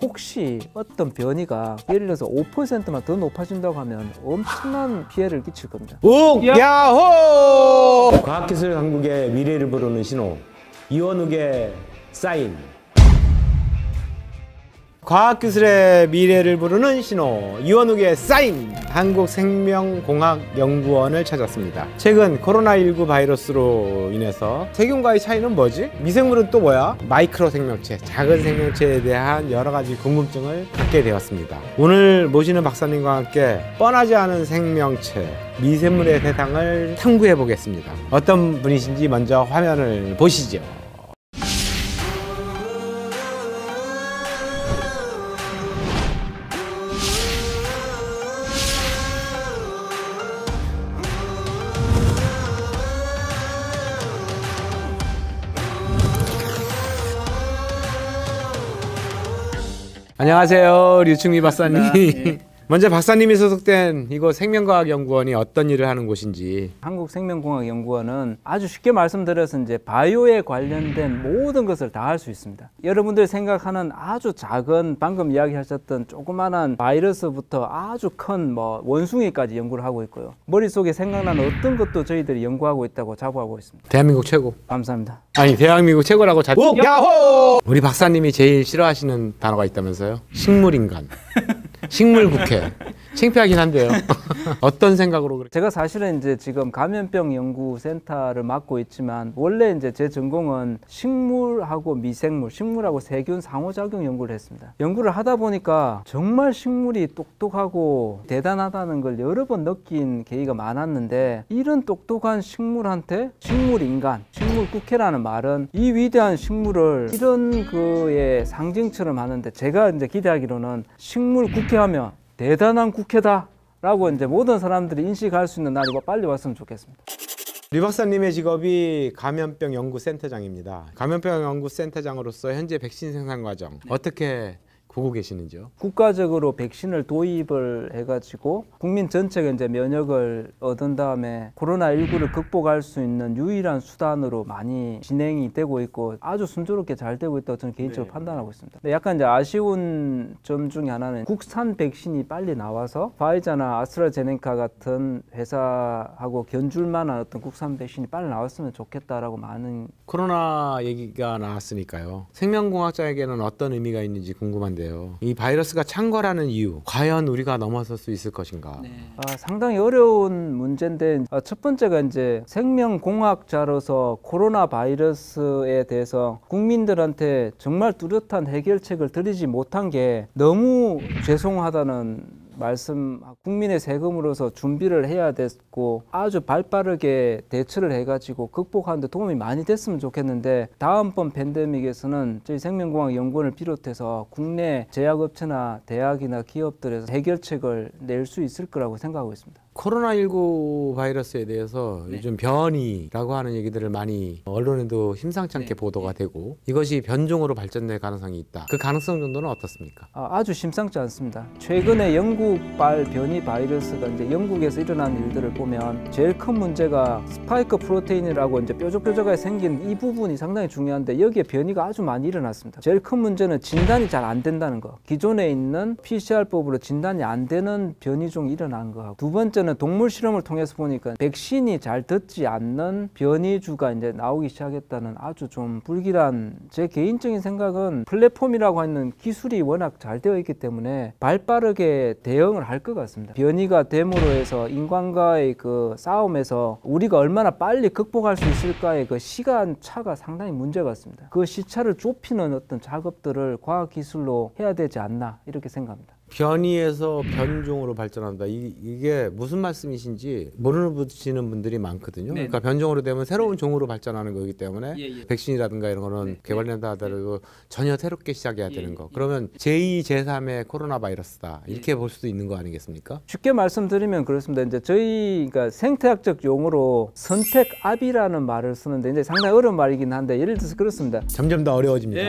혹시 어떤 변이가 예를 들어서 5%만 더 높아진다고 하면 엄청난 피해를 끼칠 겁니다. 야호! 과학기술 강국의 미래를 부르는 신호, 이원욱의 사인. 과학기술의 미래를 부르는 신호, 이원욱의 사인! 한국생명공학연구원을 찾았습니다. 최근 코로나19 바이러스로 인해서 세균과의 차이는 뭐지? 미생물은 또 뭐야? 마이크로 생명체, 작은 생명체에 대한 여러 가지 궁금증을 갖게 되었습니다. 오늘 모시는 박사님과 함께 뻔하지 않은 생명체, 미생물의 세상을 탐구해 보겠습니다. 어떤 분이신지 먼저 화면을 보시죠. 안녕하세요, 류충미 박사님. 네. 먼저 박사님이 소속된 이곳 생명과학연구원이 어떤 일을 하는 곳인지. 한국생명공학연구원은 아주 쉽게 말씀드려서 이제 바이오에 관련된 모든 것을 다 할 수 있습니다. 여러분들이 생각하는 아주 작은, 방금 이야기하셨던 조그마한 바이러스부터 아주 큰 원숭이까지 연구를 하고 있고요. 머릿속에 생각나는 어떤 것도 저희들이 연구하고 있다고 자부하고 있습니다. 대한민국 최고. 감사합니다. 아니, 대한민국 최고라고 야호! 우리 박사님이 제일 싫어하시는 단어가 있다면서요? 식물인간. 식물국회. 창피하긴 한데요. 어떤 생각으로 그래? 제가 사실은 이제 지금 감염병 연구센터를 맡고 있지만 원래 이제 제 전공은 식물하고 미생물, 식물하고 세균 상호작용 연구를 했습니다. 연구를 하다 보니까 정말 식물이 똑똑하고 대단하다는 걸 여러 번 느낀 계기가 많았는데, 이런 똑똑한 식물한테 식물인간, 식물국회라는 말은 이 위대한 식물을 이런 그의 상징처럼 하는데, 제가 이제 기대하기로는 식물국회하면 대단한 국회다 라고 이제 모든 사람들이 인식할 수 있는 날이 빨리 왔으면 좋겠습니다. 류 박사님의 직업이 감염병 연구센터장입니다. 감염병 연구센터장으로서 현재 백신 생산 과정 어떻게 보고 계시는지요? 국가적으로 백신을 도입을 해가지고 국민 전체가 이제 면역을 얻은 다음에 코로나19를 극복할 수 있는 유일한 수단으로 많이 진행이 되고 있고 아주 순조롭게 잘 되고 있다고 저는 개인적으로 판단하고 있습니다. 근데 약간 이제 아쉬운 점 중에 하나는 국산 백신이 빨리 나와서 파이자나 아스트라제네카 같은 회사하고 견줄 만한 어떤 국산 백신이 빨리 나왔으면 좋겠다라고 많은. 코로나 얘기가 나왔으니까요. 생명공학자에게는 어떤 의미가 있는지 궁금한데, 이 바이러스가 창궐하는 이유, 과연 우리가 넘어설 수 있을 것인가? 네. 상당히 어려운 문제인데, 첫 번째가 이제 생명공학자로서 코로나 바이러스에 대해서 국민들한테 정말 뚜렷한 해결책을 드리지 못한 게 너무 죄송하다는 말씀, 국민의 세금으로서 준비를 해야 됐고 아주 발빠르게 대처를 해가지고 극복하는 데 도움이 많이 됐으면 좋겠는데, 다음번 팬데믹에서는 저희 생명공학연구원을 비롯해서 국내 제약업체나 대학이나 기업들에서 해결책을 낼 수 있을 거라고 생각하고 있습니다. 코로나19 바이러스에 대해서 요즘 변이라고 하는 얘기들을 많이 언론에도 심상치 않게 보도가 되고, 이것이 변종으로 발전될 가능성이 있다. 그 가능성 정도는 어떻습니까? 아주 심상치 않습니다. 최근에 영국발 변이 바이러스가 이제 영국에서 일어난 일들을 보면 제일 큰 문제가 스파이크 프로테인이라고 이제 뾰족뾰족하게 생긴 이 부분이 상당히 중요한데, 여기에 변이가 아주 많이 일어났습니다. 제일 큰 문제는 진단이 잘 안 된다는 거. 기존에 있는 PCR법으로 진단이 안 되는 변이종이 일어난 거하고, 두 번째 동물 실험을 통해서 보니까 백신이 잘 듣지 않는 변이주가 이제 나오기 시작했다는 아주 좀 불길한, 제 개인적인 생각은 플랫폼이라고 하는 기술이 워낙 잘 되어 있기 때문에 발빠르게 대응을 할 것 같습니다. 변이가 됨으로 해서 인간과의 그 싸움에서 우리가 얼마나 빨리 극복할 수 있을까의 그 시간 차가 상당히 문제 같습니다. 그 시차를 좁히는 어떤 작업들을 과학기술로 해야 되지 않나 이렇게 생각합니다. 변이에서 변종으로 발전한다. 이게 무슨 말씀이신지 모르시는 분들이 많거든요. 그러니까 변종으로 되면 새로운 종으로 발전하는 거기 때문에 백신이라든가 이런 거는 개발된다 하더라도 전혀 새롭게 시작해야 되는 거. 그러면 제2, 제3의 코로나 바이러스다. 이렇게 볼 수도 있는 거 아니겠습니까? 쉽게 말씀드리면 그렇습니다. 이제 저희가 생태학적 용어로 선택압이라는 말을 쓰는데 이제 상당히 어려운 말이긴 한데, 예를 들어서 그렇습니다. 점점 더 어려워집니다.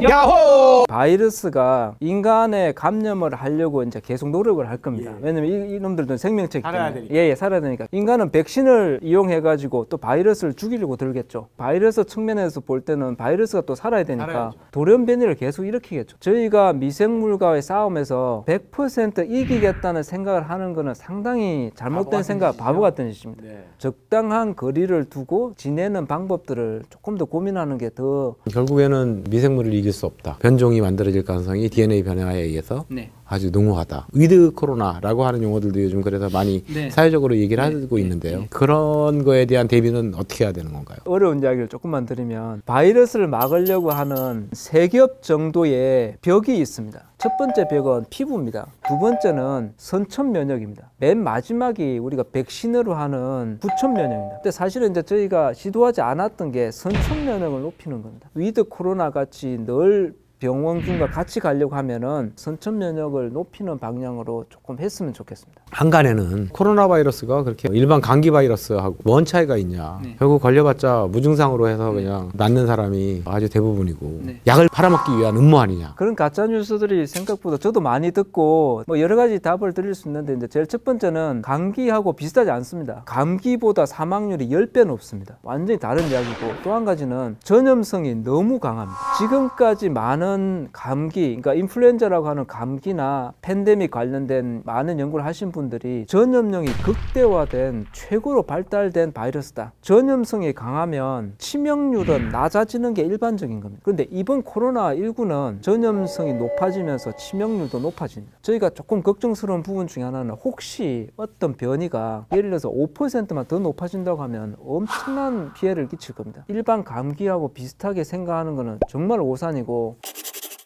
야호! 바이러스가 인간의 감염을 생명을 하려고 이제 계속 노력을 할 겁니다. 왜냐면 이놈들도 생명체이기 때문에. 예, 살아야 되니까. 인간은 백신을 이용해가지고 또 바이러스를 죽이려고 들겠죠. 바이러스 측면에서 볼 때는 바이러스가 또 살아야 되니까 돌연변이를 계속 일으키겠죠. 저희가 미생물과의 싸움에서 100% 이기겠다는 생각을 하는 거는 상당히 잘못된 생각, 바보 같은 짓입니다. 적당한 거리를 두고 지내는 방법들을 조금 더 고민하는 게 더 결국에는 미생물을 이길 수 없다. 변종이 만들어질 가능성이 DNA 변화에 의해서 아주 농후하다. 위드 코로나라고 하는 용어들도 요즘 그래서 많이 사회적으로 얘기를 하고 있는데요. 그런 거에 대한 대비는 어떻게 해야 되는 건가요? 어려운 이야기를 조금만 드리면 바이러스를 막으려고 하는 3겹 정도의 벽이 있습니다. 첫 번째 벽은 피부입니다. 두 번째는 선천 면역입니다. 맨 마지막이 우리가 백신으로 하는 후천 면역입니다. 근데 사실은 이제 저희가 시도하지 않았던 게 선천 면역을 높이는 겁니다. 위드 코로나 같이 늘 병원균과 같이 가려고 하면은 선천 면역을 높이는 방향으로 조금 했으면 좋겠습니다. 한간에는 코로나 바이러스가 그렇게 일반 감기 바이러스하고 뭔 차이가 있냐. 결국 걸려봤자 무증상으로 해서 그냥 낫는 사람이 아주 대부분이고 약을 팔아먹기 위한 음모 아니냐. 그런 가짜 뉴스들이 생각보다 저도 많이 듣고 뭐 여러 가지 답을 드릴 수 있는데 이제 제일 첫 번째는 감기하고 비슷하지 않습니다. 감기보다 사망률이 10배 높습니다. 완전히 다른 이야기고 또 한 가지는 전염성이 너무 강합니다. 지금까지 많은 감기, 그러니까 인플루엔자라고 하는 감기나 팬데믹 관련된 많은 연구를 하신 분들이 전염력이 극대화된 최고로 발달된 바이러스다. 전염성이 강하면 치명률은 낮아지는 게 일반적인 겁니다. 그런데 이번 코로나19는 전염성이 높아지면서 치명률도 높아집니다. 저희가 조금 걱정스러운 부분 중에 하나는 혹시 어떤 변이가 예를 들어서 5%만 더 높아진다고 하면 엄청난 피해를 끼칠 겁니다. 일반 감기하고 비슷하게 생각하는 거는 정말 오산이고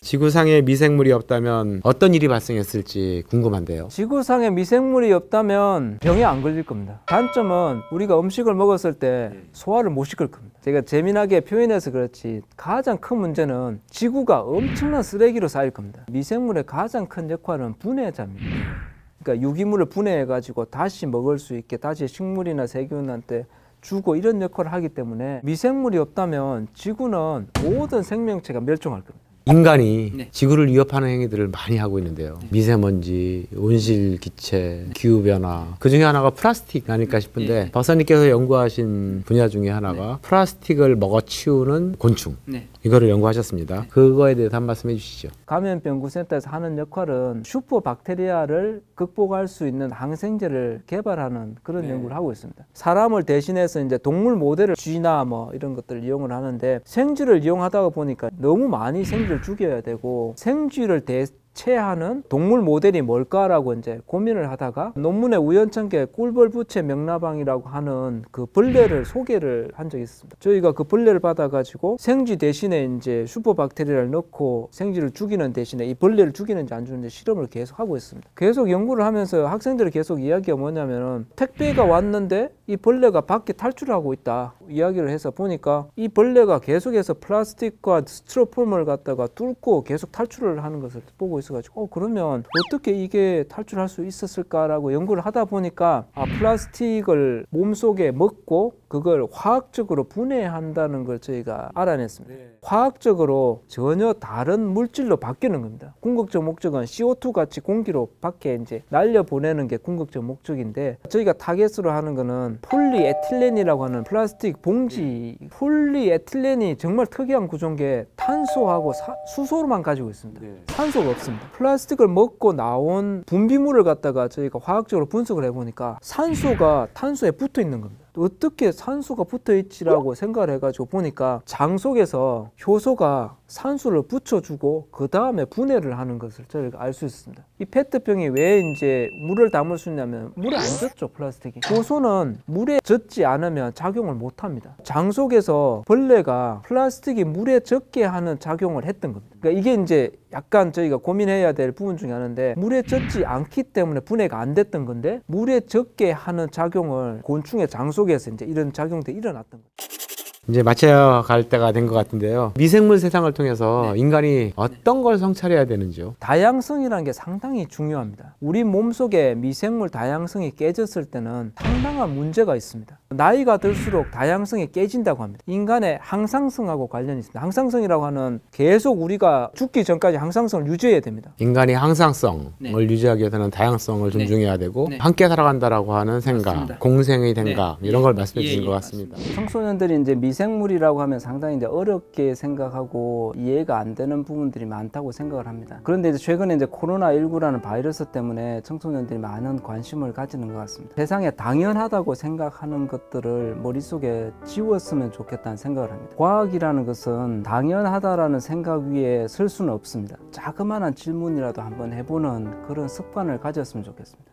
지구상에 미생물이 없다면 어떤 일이 발생했을지 궁금한데요. 지구상에 미생물이 없다면 병에 안 걸릴 겁니다. 단점은 우리가 음식을 먹었을 때 소화를 못 시킬 겁니다. 제가 재미나게 표현해서 그렇지 가장 큰 문제는 지구가 엄청난 쓰레기로 쌓일 겁니다. 미생물의 가장 큰 역할은 분해자입니다. 그러니까 유기물을 분해해가지고 다시 먹을 수 있게 다시 식물이나 세균한테 주고 이런 역할을 하기 때문에 미생물이 없다면 지구는 모든 생명체가 멸종할 겁니다. 인간이 지구를 위협하는 행위들을 많이 하고 있는데요. 미세먼지, 온실 기체, 기후변화, 그 중에 하나가 플라스틱 아닐까 싶은데 박사님께서 연구하신 분야 중에 하나가 플라스틱을 먹어치우는 곤충, 이거를 연구하셨습니다. 그거에 대해서 한 말씀 해주시죠. 감염병구센터에서 하는 역할은 슈퍼박테리아를 극복할 수 있는 항생제를 개발하는 그런 연구를 하고 있습니다. 사람을 대신해서 이제 동물 모델을 쥐나 뭐 이런 것들을 이용을 하는데 생쥐를 이용하다 보니까 너무 많이 생쥐를 죽여야 되고 생쥐를 대체하는 동물 모델이 뭘까라고 이제 고민을 하다가 논문에 우연찮게 꿀벌부채 명라방이라고 하는 그 벌레를 소개를 한 적이 있습니다. 저희가 그 벌레를 받아가지고 생쥐 대신에 이제 슈퍼박테리아를 넣고 생쥐를 죽이는 대신에 이 벌레를 죽이는지 안 죽이는지 실험을 계속 하고 있습니다. 계속 연구를 하면서 학생들이 계속 이야기가 뭐냐면은 택배가 왔는데 이 벌레가 밖에 탈출을 하고 있다 이야기를 해서 보니까 이 벌레가 계속해서 플라스틱과 스티로폼을 갖다가 뚫고 계속 탈출을 하는 것을 보고 있어가지고 그러면 어떻게 이게 탈출할 수 있었을까라고 연구를 하다 보니까 플라스틱을 몸속에 먹고 그걸 화학적으로 분해한다는 걸 저희가 알아냈습니다. 화학적으로 전혀 다른 물질로 바뀌는 겁니다. 궁극적 목적은 CO2 같이 공기로 밖에 이제 날려보내는 게 궁극적 목적인데 저희가 타겟으로 하는 거는 폴리에틸렌이라고 하는 플라스틱 봉지. 폴리에틸렌이 정말 특이한 구조인 게 탄소하고 수소로만 가지고 있습니다. 산소가 없습니다. 플라스틱을 먹고 나온 분비물을 갖다가 저희가 화학적으로 분석을 해보니까 산소가 탄소에 붙어 있는 겁니다. 어떻게 산소가 붙어 있지라고 생각을 해가지고 보니까 장 속에서 효소가 산소를 붙여주고 그 다음에 분해를 하는 것을 저희가 알 수 있습니다. 이 페트병이 왜 이제 물을 담을 수 있냐면 물에 안 젖죠, 플라스틱이. 효소는 물에 젖지 않으면 작용을 못 합니다. 장 속에서 벌레가 플라스틱이 물에 젖게 하는 작용을 했던 겁니다. 그러니까 이게 이제 약간 저희가 고민해야 될 부분 중에 하나인데 물에 젖지 않기 때문에 분해가 안 됐던 건데 물에 젖게 하는 작용을 곤충의 장 속에서 이제 이런 작용들이 일어났던 거죠. 이제 마쳐야 갈 때가 된 것 같은데요. 미생물 세상을 통해서 인간이 어떤 걸 성찰해야 되는지요? 다양성이라는 게 상당히 중요합니다. 우리 몸속에 미생물 다양성이 깨졌을 때는 상당한 문제가 있습니다. 나이가 들수록 다양성이 깨진다고 합니다. 인간의 항상성하고 관련이 있습니다. 항상성이라고 하는 계속 우리가 죽기 전까지 항상성을 유지해야 됩니다. 인간이 항상성을 유지하기 위해서는 다양성을 존중해야 되고 함께 살아간다라고 하는 생각, 맞습니다. 공생의 생각 이런 걸 말씀해 주신 것 같습니다. 청소년들이 이제 미생물이라고 하면 상당히 이제 어렵게 생각하고 이해가 안 되는 부분들이 많다고 생각을 합니다. 그런데 이제 최근에 이제 코로나19라는 바이러스 때문에 청소년들이 많은 관심을 가지는 것 같습니다. 세상에 당연하다고 생각하는 것들을 머릿속에 지웠으면 좋겠다는 생각을 합니다. 과학이라는 것은 당연하다라는 생각 위에 설 수는 없습니다. 자그마한 질문이라도 한번 해보는 그런 습관을 가졌으면 좋겠습니다.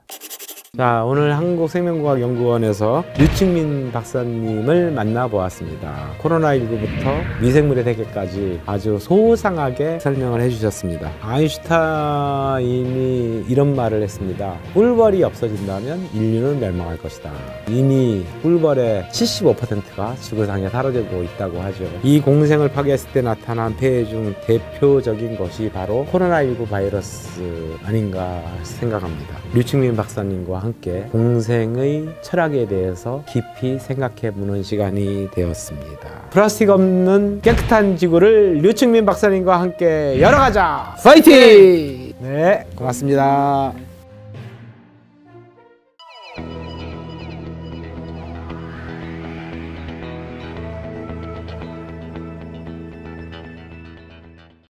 자, 오늘 한국생명과학연구원에서 류충민 박사님을 만나보았습니다. 코로나19부터 미생물의 세계까지 아주 소상하게 설명을 해주셨습니다. 아인슈타인이 이런 말을 했습니다. 꿀벌이 없어진다면 인류는 멸망할 것이다. 이미 꿀벌의 75%가 지구상에 사라지고 있다고 하죠. 이 공생을 파괴했을 때 나타난 폐해 중 대표적인 것이 바로 코로나19 바이러스 아닌가 생각합니다. 류충민 박사님과 함께 공생의 철학에 대해서 깊이 생각해 보는 시간이 되었습니다. 플라스틱 없는 깨끗한 지구를 류충민 박사님과 함께 열어가자! 파이팅! 네, 고맙습니다.